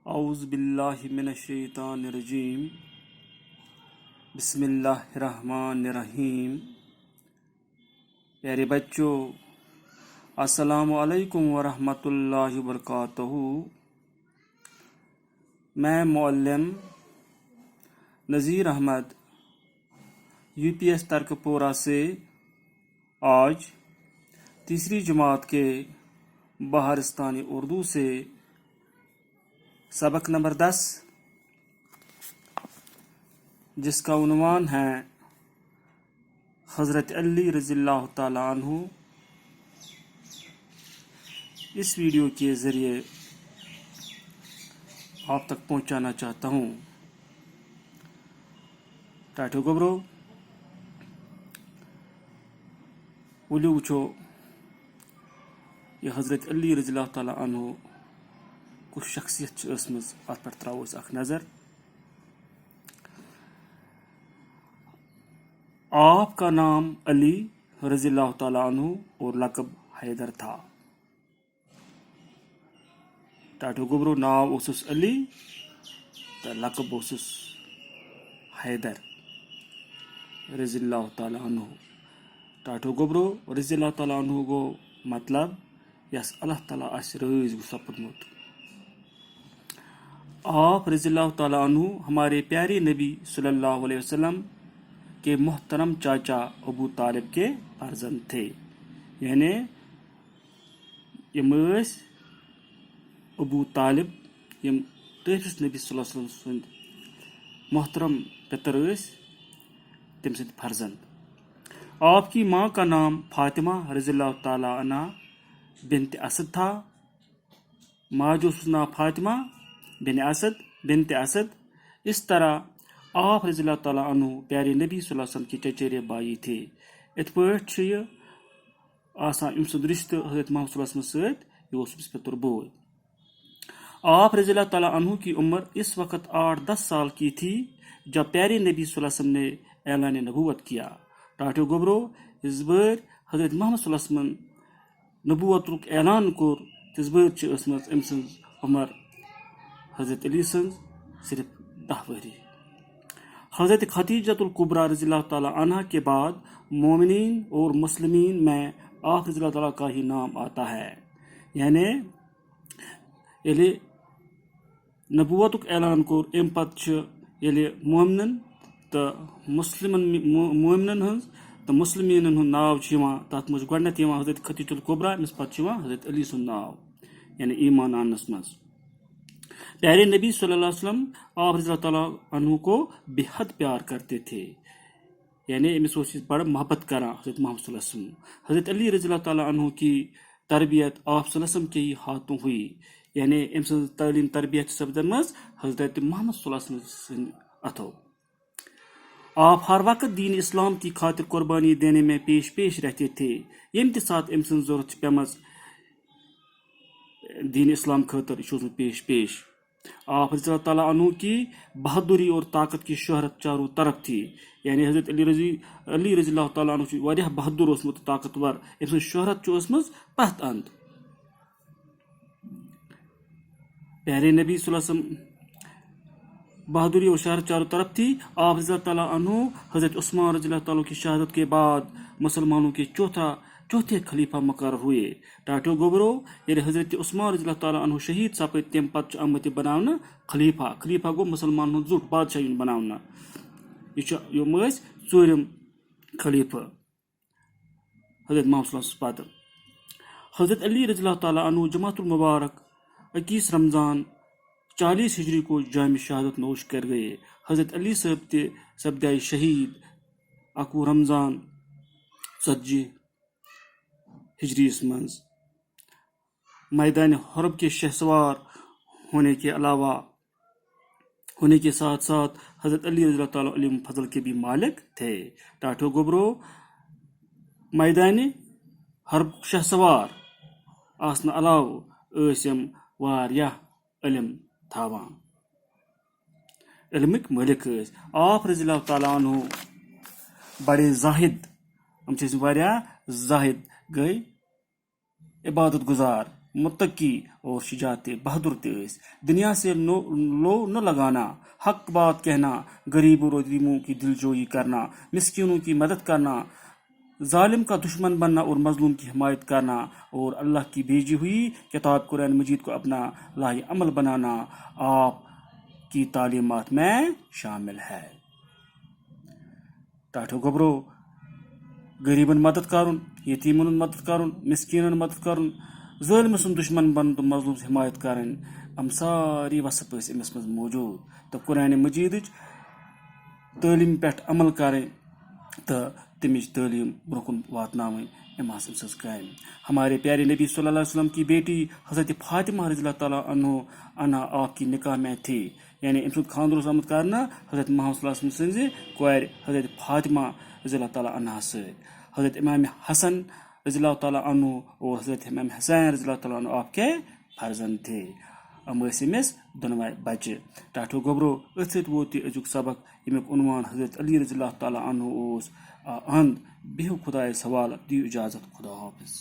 اعوذ باللہ من الشیطان الرجیم بسم اللہ الرحمن الرحیم۔ پیارے بچوں، السلام علیکم ورحمۃ اللہ وبرکاتہ۔ میں معلم نذیر احمد UPS ترک پورہ سے آج تیسری جماعت کے بہارستانی اردو سے سبق نمبر 10 جس کا عنوان ہے حضرت علی رضی اللہ تعالی عنہ، اس ویڈیو کے ذریعے آپ تک پہنچانا چاہتا ہوں۔ ٹاٹو گبرو ولو وچو یہ حضرت علی رضی اللہ تعالی عنہ کچھ شخصیت اسمز ات پر تراو اخ نظر۔ آپ کا نام علی رضی اللہ تعالی عنہ اور لقب حیدر تھا۔ ٹاٹو گبرو ناو اوسس علی تو لقب اوسس حیدر رضی اللہ تعالی عنہ۔ ٹاٹو گبرو رضی اللہ تعالی عنہ گو مطلب یس اللہ تعالیٰ اس رٲضۍ گو سپدمت۔ آپ رضی اللہ تعالیٰ عنہ ہمارے پیارے نبی صلی اللہ علیہ وسلم کے محترم چاچا ابو طالب کے فرزند تھے، یعنی یم ابو طالب یم تحفظ نبی صلی اللہ علیہ وسلم سند محترم پتر تم سند فرزند۔ آپ کی ماں کا نام فاطمہ رضی اللہ تعالیٰ عنہ بنت اسد تھا۔ ماں جو نام فاطمہ بنت اسد۔ اس طرح آپ رضی اللہ تعالیٰ عنہ پیارے نبی صلی اللہ علیہ وسلم کے چچیرے بائی تھے۔ ات پٲٹھۍ یہ آسان ام سند رشتہ حضرت محمد صلی اللہ علیہ وسلم سۭتۍ یہ اوس پتر بوے۔ آپ رضی اللہ تعالیٰ عنہ کی عمر اس وقت 8-10 سال کی تھی جب پیارے نبی صلی اللہ علیہ وسلم نے اعلان نبوت کیا۔ ٹاٹو گبرو اس بار حضرت محمد صلی اللہ علیہ وسلم نبوت اعلان کور تس بار ٲسمٕژ أمۍ سٕنٛز عمر حضرت علی سٕنٛز صرف 10 ؤری۔ حضرت خدیجۃ الکبریٰ رضی اللہ تعالیٰ عنہ کے بعد مومنین اور مسلمین میں آپ رضی اللہ تعالیٰ کا ہی نام آتا ہے، یعنی ییٚلہِ نبوت اعلان کور امہِ پتہٕ چھُ ییٚلہِ مومنن تہٕ مومنن ہٕنٛز تہٕ مسلمیٖنن ہُنٛد ناو چھُ یِوان، تتھ منٛز چھُ گۄڈنٮ۪تھ یِوان حضرت خدیجۃ الکبریٰ، أمِس پتہٕ چھُ یِوان حضرت علی سُنٛد ناو، یعنی ایمان آنس منٛز۔ پیارے نبی صلی اللہ علیہ وسلم آپ رضی اللہ تعالیٰ عنہ کو بے حد پیار کرتے تھے، یعنی امس اوس بڑا محبت کران حضرت محمد صلی اللہ علیہ وسلم۔ حضرت علی رضی اللہ تعالیٰ عنہ کی تربیت آپ صلی اللہ علیہ وسلم کے ہی ہاتھوں ہوئی، یعنی ام سن تعلیم تربیت سپدن حضرت محمد صلی اللہ علیہ وسلم سند اتھو۔ آپ ہر وقت دین اسلام کی خاطر قربانی دینے میں پیش رہتے تھے۔ یم تہ سات ام سن ضرورت پیمز دین اسلام خاطر یہ پیش۔ آپ رضی اللہ تعالیٰ عنہ کی بہادری اور طاقت کی شہرت چاروں طرف تھی، یعنی حضرت علی رضی اللہ تعالیٰ عنہ واریاہ بہادر اوسمت طاقتور، ام سن شہرت اوسمز پتھ اند۔ پیارے نبی صلی اللہ علیہ وسلم بہادری اور شہرت چاروں طرف تھی۔ آپ رضی اللہ تعالیٰ عنہ حضرت عثمان رضی اللہ تعالیٰ کی شہادت کے بعد مسلمانوں کے چوتھے خلیفہ مقرر ہوئے۔ ٹاٹو گبرو ییٚلہِ حضرت عثمان رضی اللہ تعالیٰ عنہ شہید سپد تمہ پتہٕ آمٕتۍ بناونہٕ خلیفہ گو مسلمانن ہُنٛد زیُٹھ بادشاہ یُن بناونہٕ۔ یِم ٲسۍ ژوٗرِم خلیفہ حضرت محمد صلی اللہ علیہ وسلم پتہٕ۔ حضرت علی رضی اللہ تعالیٰ عنہ جماعت المبارک 21 رمضان 40 ہجری کو جامِ شہادت نوش کر گئے۔ حضرت علی صاحب تہ سپدے شہید 21 رمضان 40 ہجری منز۔ میدان حرب کے شہسوار ہونے کے ساتھ ساتھ حضرت علی رضی اللہ تعالیٰ علم فضل کے بھی مالک تھے۔ ٹاٹو گبرو میدان حرب شہسوار آسنہٕ علاوٕ ٲسۍ یِم واریاہ علم تھاوان، علمٕکۍ مٲلک ٲسۍ۔ آپ رضی اللہ تعالیٰ عنہ بڑے زاہد، واریاہ زاہد گٔے عبادت گزار، متقی اور شجاعت بہادر تھے. دنیا سے لو نہ لگانا، حق بات کہنا، غریبوں اور یتیموں کی دلجوئی کرنا، مسکینوں کی مدد کرنا، ظالم کا دشمن بننا اور مظلوم کی حمایت کرنا، اور اللہ کی بھیجی ہوئی کتاب قرآن مجید کو اپنا لاہ عمل بنانا آپ کی تعلیمات میں شامل ہے. ٹاٹھو گوبرو غریبن مدد کرن، یتیمن مدد کرن، مسکینن مدد کرن، ظالم سن دشمن بن تو مظلوم حمایت کرن، ام ساری وصف امس مز موجود. تو قرآن مجید تعلیم پہ عمل کریں تو تمچ تعلیم برہ کن واتناویں ام سز کام. ہمارے پیارے نبی صلی اللہ علیہ وسلم کی بیٹی حضرت فاطمہ رضی اللہ تعالیٰ عنہ آپ کی نکاح میں تھی، یعنی ام سند خاندر آمد کرنا حضرت محمد صلی اللہ علیہ وسلم سنز کور حضرت فاطمہ رضی اللہ تعالیٰ عنہ ست. حضرت امام حسن رضی اللہ تعالیٰ عنہ اور حضرت امام حسین رضی اللہ تعالیٰ عنہ آپ کے فرزند تھے. امس دونوے بچہ. ٹاٹھو گوبرو ات ست ووت ازیک سبق یمیک عنوان حضرت علی رضی اللہ تعالیٰ عنہ اس. بہو خدائے سوال، دیو اجازت، خدا حافظ.